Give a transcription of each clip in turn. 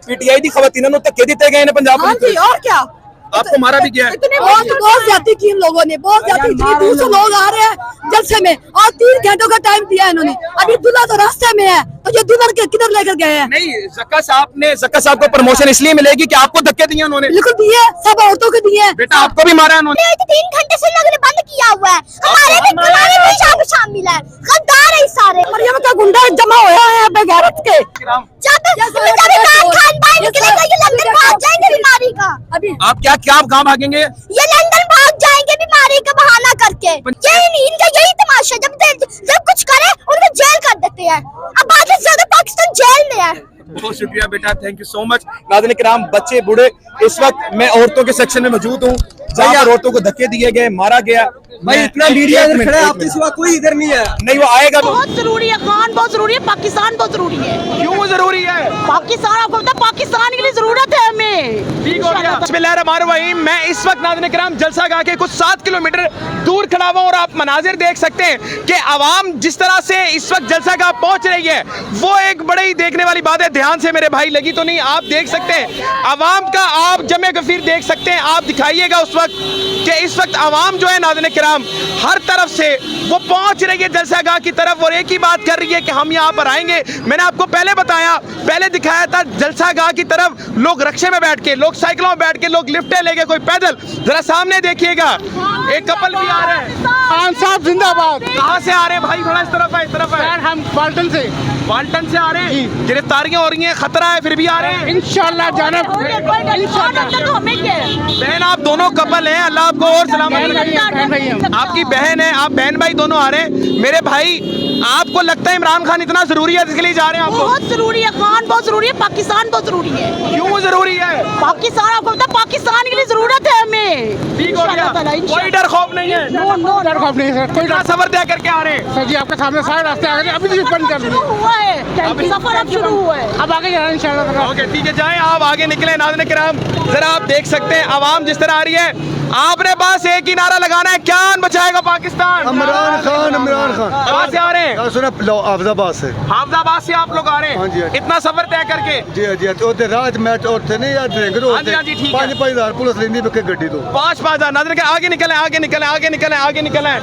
PTI दी खवातीन नु धक्के दिते गए ने पंजाब हाँ जी, और क्या आपको मारा भी गया है। बहुत ज्यादा की इन लोगों ने, बहुत ज्यादा। इतनी दूर से लोग आ रहे हैं जलसे में और 3 घंटों का टाइम दिया है इन्होंने। अभी दूल्हा तो रास्ते में है, तो ये दूल्हा के किधर लेकर गए हैं? नहीं, जक्का साहब को प्रमोशन इसलिए मिलेगी कि आपको धक्के दिए उन्होंने। बिल्कुल दिए, सब औरतों को दिए। बेटा आपको भी मारा है उन्होंने। 3 घंटे से लोगों ने बंद किया हुआ है। हमारे भी शामिल है, गद्दार है सारे। मरियम का गुंडा जमा होया है बेगैरत के। जब इमरान खान बाहर निकलेगा ये लंदन भाग जाएंगे बीमारी का। अभी आप क्या कहाँ भागेंगे? ये लंदन भाग जाएंगे बीमारी का बहाना करके। इनका यही तमाशा, जब कुछ करे उनको जेल कर देते हैं। अब बाकी से ज्यादा पाकिस्तान जेल में है। बहुत शुक्रिया बेटा, थैंक यू सो मच। नाज़रीन किराम, बच्चे बूढ़े, इस वक्त मैं औरतों के सेक्शन में मौजूद हूँ जहाँ पर औरतों को धक्के दिए गए, मारा गया। भाई इतना मीडिया इधर खड़ा है, आपके सिवा कोई इधर नहीं है। नहीं, वो आएगा तो। बहुत जरूरी है, खान बहुत जरूरी है, पाकिस्तान बहुत जरूरी है। क्यों जरूरी है? पाकिस्तान, आपको पता है पाकिस्तान के लिए जरूरत है हमें। ठीक हो गया। बिस्मिल्लाहिर्रहमानिर्रहीम। मैं इस वक्त नाज़रीन किराम जलसा गाह के कुछ 7 किलोमीटर दूर खड़ा हुआ और आप मनाजिर देख सकते हैं कि आवाम जिस तरह से इस वक्त जलसा गाह पहुंच रही है, वो एक बड़ी ही देखने वाली बात है। ध्यान से मेरे भाई, लगी तो नहीं, आप देख सकते हैं आवाम का आप जमे गफीर देख सकते हैं। आप दिखाइएगा उस वक्त कि इस वक्त आवाम जो है नाज़रीन किराम हर तरफ से वो पहुंच रही है जलसा गाह की तरफ और एक ही बात कर रही है कि हम यहाँ पर आएंगे। मैंने आपको पहले दिखाया था जलसा गाह की तरफ लोग रक्शे में बैठ के, लोग साइकिलों में बैठ के, लोग लिफ्टें लेके, कोई पैदल। जरा सामने देखिएगा, एक कपल भी आ रहे हैं। खान साहब जिंदाबाद। कहाँ से आ रहे हैं भाई? थोड़ा इस तरफ है, इस तरफ है। हम बाल्टन से से आ रहे हैं। गिरफ्तारियां हो रही हैं, खतरा है, फिर भी आ रहे हैं। इंशाल्लाह जाना। बहन आप दोनों कपल हैं, अल्लाह आपको और सलामत रखे। आपकी बहन है, आप बहन भाई दोनों आ रहे हैं। मेरे भाई, आपको लगता है इमरान खान इतना जरूरी है इसके लिए जा रहे हैं? आपको बहुत जरूरी है, खान बहुत जरूरी है, पाकिस्तान बहुत जरूरी है। क्यों जरूरी है? पाकिस्तान, आपको पता है पाकिस्तान के लिए जरूरत है हमें। ठीक हो गया, कोई डर खौफ नहीं है। नो डर खौफ नहीं सर, कोई डर। सफर तय करके आ रहे हैं सर जी, आपके सामने सारे रास्ते आ गए, अभी भी बंद कर दिए। हुआ है सफर, अब शुरू हुआ है, अब आगे जाना इंशाल्लाह। ओके ठीक है, जाएं आप आगे निकले। नाज़रीन किराम, जरा आप देख सकते हैं आवाम जिस तरह आ रही है। आपने बस एक ही नारा लगाना है, कौन बचाएगा पाकिस्तान? इमरान खान, इमरान खान। कहाँ से आ रहे हैं? सुना हाफजाबाद से। हाफजाबाद से आप लोग आ रहे हाँ जी, हैं? हाँ जी। इतना सफर तय करके? जी जी, तो रात मैच और थे नहीं यार, ड्रिंक हाँ जी, हाँ जी, ठीक है। 5,000 पुलिस लेंदी बके गड्डी तो 5,000। नाज़रीन के आगे निकले, आगे निकले, आगे निकले, आगे निकले,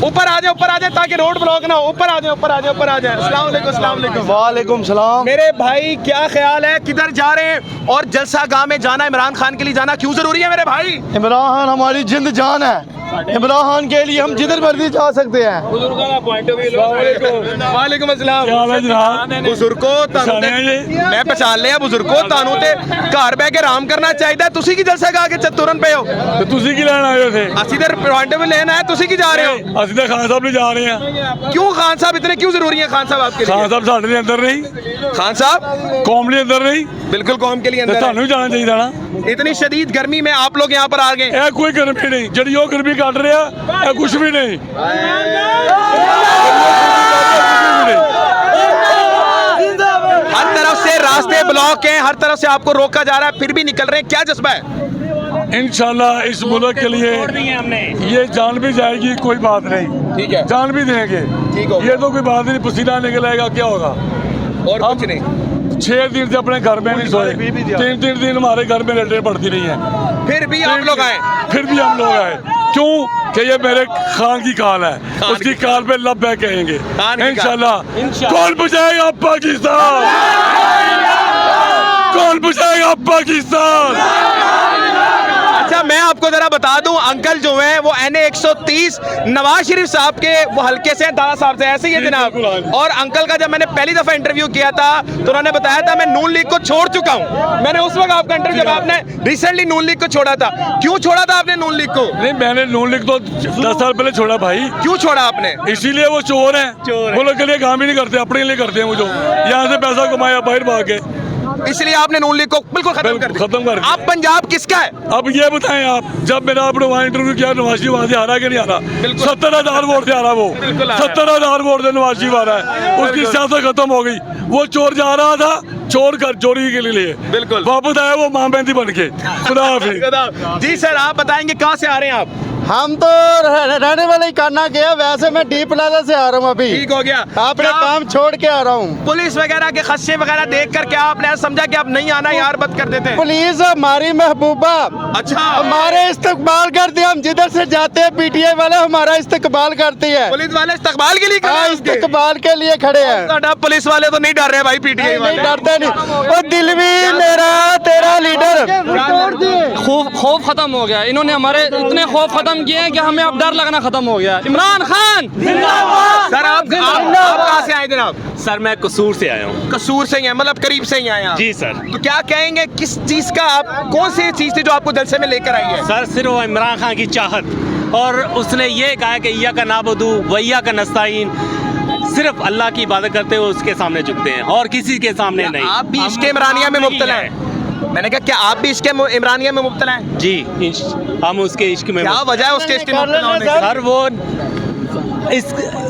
ऊपर आ जाए ताकि रोड ब्लॉक ना हो। ऊपर आ जाए, ऊपर आ जाए, ऊपर आ जाए। अस्सलाम वालेकुम, अस्सलाम वालेकुम। वालेकुम सलाम। मेरे भाई, क्या ख्याल है, किधर जा रहे हैं? और जलसा गाह में जाना, इमरान खान के लिए जाना क्यों जरूरी है मेरे भाई? इमरान खान हमारी जिंद जान है। इमरान खान के लिए हम जिधर मर्जी जा सकते हैं। वालेकुम अस्सलाम। बुजुर्गो मैं पहचान लिया, बुजुर्गो तानू ते घर बह के आराम करना चाहिए। तुसी की जलसा गा के तुरन पे हो? ਤੁਸੀਂ ਕੀ ਲੈਣ ਆਏ ਹੋ थे? ਅਸੀਂ ਤੇ पॉइंट भी लेना है, तुसी की जा रहे हो? ਅਸੀਂ ਤਾਂ ਖਾਨ ਸਾਹਿਬ ਲਈ ਜਾ ਰਹੇ ਹਾਂ। क्यों खान साहब इतने क्यों जरूरी है? खान साहब आपके लिए? ਖਾਨ ਸਾਹਿਬ ਸਾਡੇ ਲਈ ਅੰਦਰ ਨਹੀਂ, खान साहब ਕੌਮ ਲਈ ਅੰਦਰ ਨਹੀਂ, बिल्कुल कौम के लिए ਤੇ अंदर ਤੁਹਾਨੂੰ ਵੀ ਜਾਣਾ ਚਾਹੀਦਾ ਨਾ। है। इतनी शदीद गर्मी में आप लोग यहाँ पर आ गए। ਇਹ ਕੋਈ ਗਰਮੀ ਨਹੀਂ, ਜਿਹੜੀ ਉਹ ਗਰਮੀ ਕੱਢ ਰਿਹਾ ਇਹ ਕੁਝ ਵੀ ਨਹੀਂ। हर तरफ से रास्ते ब्लॉक हैं, हर तरफ से आपको रोका जा रहा है, फिर भी निकल रहे हैं। क्या जज्बा है? इंशाल्लाह इस मुल्क के लिए ये जान भी जाएगी, कोई बात नहीं। ठीक है, जान भी देंगे, ठीक होगा। ये तो कोई बात नहीं, पसीना निकलेगा क्या होगा। और कुछ नहीं। 6 दिन से अपने घर में नहीं सोए, 3 दिन हमारे घर में लेटरें पड़ती नहीं है, फिर भी आप लोग आए। फिर भी हम लोग आए। क्यों? कि ये मेरे खान की काल है, उसकी काल पे लब बह कहेंगे इंशाल्लाह। कौन बचाएगा पाकिस्तान? कौन बचाएगा पाकिस्तान? अच्छा, मैं आपको जरा बता दूं, अंकल जो है वो NA 130 नवाज शरीफ साहब के वो हल्के से, दादा साहब से, ऐसे ही है जनाब। और अंकल का जब मैंने पहली दफा इंटरव्यू किया था तो उन्होंने बताया था मैं नून लीग को छोड़ चुका हूं। मैंने उस वक्त आपका इंटरव्यू, जब आपने रिसेंटली नून लीग को छोड़ा था, क्यों छोड़ा था आपने नून लीग को? नहीं, मैंने नून लीग तो 10 साल पहले छोड़ा भाई। क्यों छोड़ा आपने? इसीलिए वो चोर है, वो लोग के लिए काम ही नहीं करते, अपने लिए करते हैं। वो जो यहाँ से पैसा कमाया बाहर भाग के, इसलिए आपने नून लीग को बिल्कुल खत्म कर दिया। आप पंजाब किसका है? अब ये बताएं आप, जब मेरा आपने वहाँ इंटरव्यू किया, नवाजी वहाँ से हारा कि नहीं हारा? 70,000 वोट से हारा वो, 70,000 वोट से नवाजी हारा है। उसकी सियासत खत्म हो गई। वो चोर जा रहा था चोर कर चोरी के लिए, बिल्कुल वापस आया वो मां बहन बन के। खुदा हाफिज़। जी सर, आप बताएंगे कहाँ से आ रहे हैं आप? हम तो रहने वाले ही करना गया, वैसे मैं डी प्लाजा से आ रहा हूँ अभी। ठीक हो गया। अपने क्या काम छोड़ के आ रहा हूँ। पुलिस वगैरह के खदशे वगैरह देख कर क्या आपने समझा कि आप नहीं आना, यार बंद कर देते हैं? पुलिस हमारी महबूबा अच्छा, हमारे इस्तकबाल करते हैं। हम जिधर से जाते हैं पीटीआई वाले हमारा इस्तकबाल करती है। पुलिस वाले इस्तकबाल के लिए खड़े हैं उसके? इस्तकबाल के लिए खड़े हैं। साडा पुलिस वाले तो नहीं डर रहे भाई, पीटीआई नहीं वाले डरते नहीं। और दिल भी मेरा तेरा लीडर। खौफ खत्म हो गया। इन्होंने हमारे इतने खौफ खत्म किए हैं कि हमें अब डर लगना खत्म हो गया। इमरान खान सर, आप कहाँ से आए जनाब? सर मैं कसूर से आया हूँ। कसूर से ही हैं, मतलब करीब से ही आए हैं? जी सर। तो क्या कहेंगे, किस चीज का आप, कौन सी चीज थी जो आपको जलसे में लेकर आई है? सर सिर्फ वो इमरान खान की चाहत, और उसने ये कहा कि या का नाबुदू वैया का नस्ताइन, सिर्फ अल्लाह की इबादत करते हुए उसके सामने झुकते हैं और किसी के सामने नहीं। आप भी इश्क इमरानिया में मुब्तला हैं? मैंने कहा क्या आप भी इश्क इमरानिया में मुब्तला हैं? जी, हम उसके इश्क में। क्या वजह है उसके इश्क में मुब्तला होने की? सर वो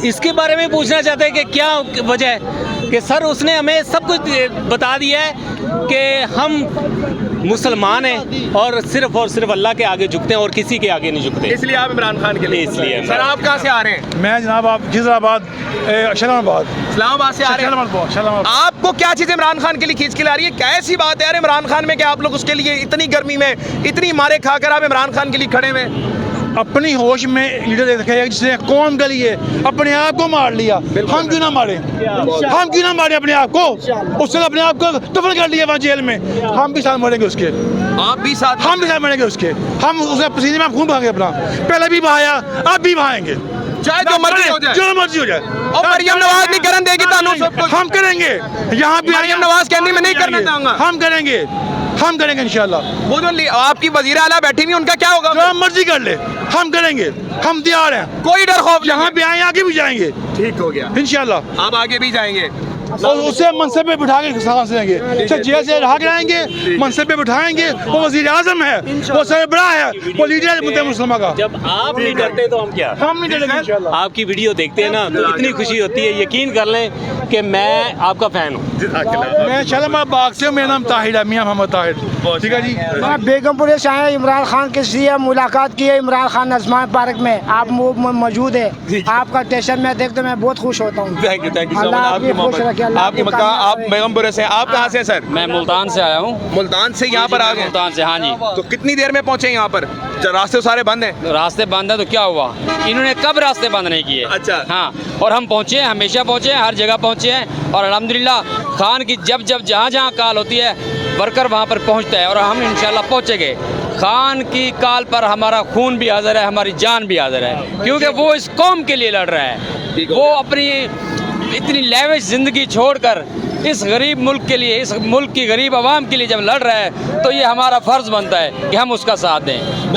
इसके बारे में पूछना चाहते हैं कि क्या वजह है कि सर उसने हमें सब कुछ बता दिया है कि हम मुसलमान हैं और सिर्फ अल्लाह के आगे झुकते हैं और किसी के आगे नहीं झुकते। इसलिए आप इमरान खान के लिए? इसलिए। सर आप कहाँ से आ रहे हैं? मैं जनाब आप जिंदाबाद इस्लामाबाद इस्लामाबाद से आ रहे हैं। आपको क्या चीज़ इमरान खान के लिए खींच के ला रही है? कैसी बात है यार इमरान खान में कि आप लोग उसके लिए इतनी गर्मी में इतनी मारे खाकर आप इमरान खान के लिए खड़े हुए? अपनी होश में लीडर देखा जिसने कौम के लिए अपने आप को मार लिया। हम क्यों ना मारे? हम क्यों ना मारे अपने आप को? उसने अपने आप को दफन कर लिया वहाँ जेल में। हम भी साथ मरेंगे उसके। आप भी साथ? हम भी साथ मरेंगे उसके। हम उसके पसीने में खून बहाएंगे अपना। पहले भी बहाया, अब भी बहाएंगे, चाहे जो मर्जी हो जाए। जो मर्जी हो जाए। और मरियम नवाज नहीं करन देगी तानू सब कुछ? हम करेंगे। यहाँ भी मरियम नवाज कहती मैं नहीं करना चाहूंगा। हम करेंगे इंशाल्लाह। वो जो आपकी वजीर आला बैठी हुई उनका क्या होगा? जो मर्जी कर ले, हम करेंगे। हम तैयार हैं, कोई डर खौफ? यहाँ भी आए, आगे भी जाएंगे। ठीक हो गया इंशाल्लाह। आप आगे भी जाएंगे और उसे मनसब पे बिठा के सांस लेंगे। जेल से रहा कराएंगे, मनसब पे बिठाएंगे। वो वजीर आजम है, वो सरबराह है, वो लीडर है मुसलमान का। जब आप नहीं डरते तो हम क्या? हम नहीं डरेंगे इंशाल्लाह। आपकी वीडियो देखते हैं ना तो इतनी खुशी होती है, यकीन कर लें कि मैं आपका फैन हूँ। मैं शालीमार बाग से हूँ। मेरा नाम ताहिर है, मियां मोहम्मद ताहिर। ठीक है जी। मैं बेगमपुर से आया। इमरान खान के लिए मुलाकात की है। इमरान खान नजमान पार्क में आप मौजूद है। आपका स्टेशन में देखते मैं बहुत खुश होता हूँ। Thank you so much. आपकी आप बेगमपुरे से, आप कहाँ से सर? मैं मुल्तान से आया हूँ। मुल्तान से यहाँ पर आ गए? मुल्तान से, हाँ जी। तो कितनी देर में पहुँचे यहाँ पर? रास्ते सारे बंद हैं? रास्ते बंद है तो क्या हुआ, इन्होंने कब रास्ते बंद नहीं किए? अच्छा। हाँ, और हम पहुँचे हैं, हमेशा पहुँचे हैं, हर जगह पहुँचे हैं। और अल्हम्दुलिल्लाह खान की जब जहाँ कॉल होती है वर्कर वहाँ पर पहुँचता है और हम इंशाल्लाह पहुँचेंगे। खान की कॉल पर हमारा खून भी हाजिर है, हमारी जान भी हाजिर है, क्योंकि वो इस कौम के लिए लड़ रहा है। वो अपनी इतनी लेविश ज़िंदगी छोड़कर इस गरीब मुल्क के लिए, इस मुल्क की गरीब आवाम के लिए जब लड़ रहा है तो ये हमारा फ़र्ज़ बनता है कि हम उसका साथ दें।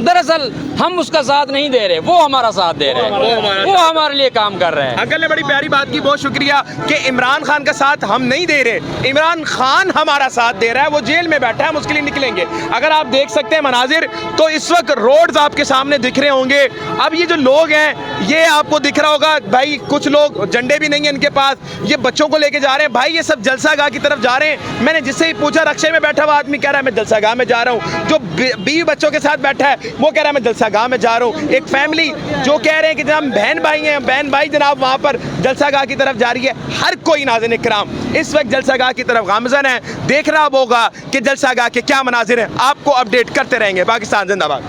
दरअसल हम उसका साथ नहीं दे रहे, वो हमारा साथ दे रहे हैं, वो हमारे लिए काम कर रहे हैं। अंकल ने बड़ी प्यारी बात की, बहुत शुक्रिया कि इमरान खान का साथ हम नहीं दे रहे, इमरान खान हमारा साथ दे रहा है। वो जेल में बैठा है, हम उसके लिए निकलेंगे। अगर आप देख सकते हैं मनाजिर, तो इस वक्त रोड्स आपके सामने दिख रहे होंगे। अब ये जो लोग हैं, ये आपको दिख रहा होगा भाई, कुछ लोग झंडे भी नहीं है इनके पास, ये बच्चों को लेके जा रहे हैं। भाई ये सब जलसा गाह की तरफ जा रहे हैं। मैंने जिससे ही पूछा, रक्शे में बैठा हुआ आदमी कह रहा है मैं जलसा गाह में जा रहा हूँ। जो 20 बच्चों के साथ बैठा है वो कह रहा है मैं जलसा गाह में जा रहा हूँ। एक फैमिली जो कह रहे हैं कि जनाब बहन भाई हैं, बहन भाई जनाब वहाँ पर जलसा गाह की तरफ जा रही है। हर कोई नाज़रीन इकराम इस वक्त जलसा गाह की तरफ गामज़न है, देख रहा होगा कि जलसा गाह के क्या मनाजिर हैं। आपको अपडेट करते रहेंगे। पाकिस्तान जिंदाबाद।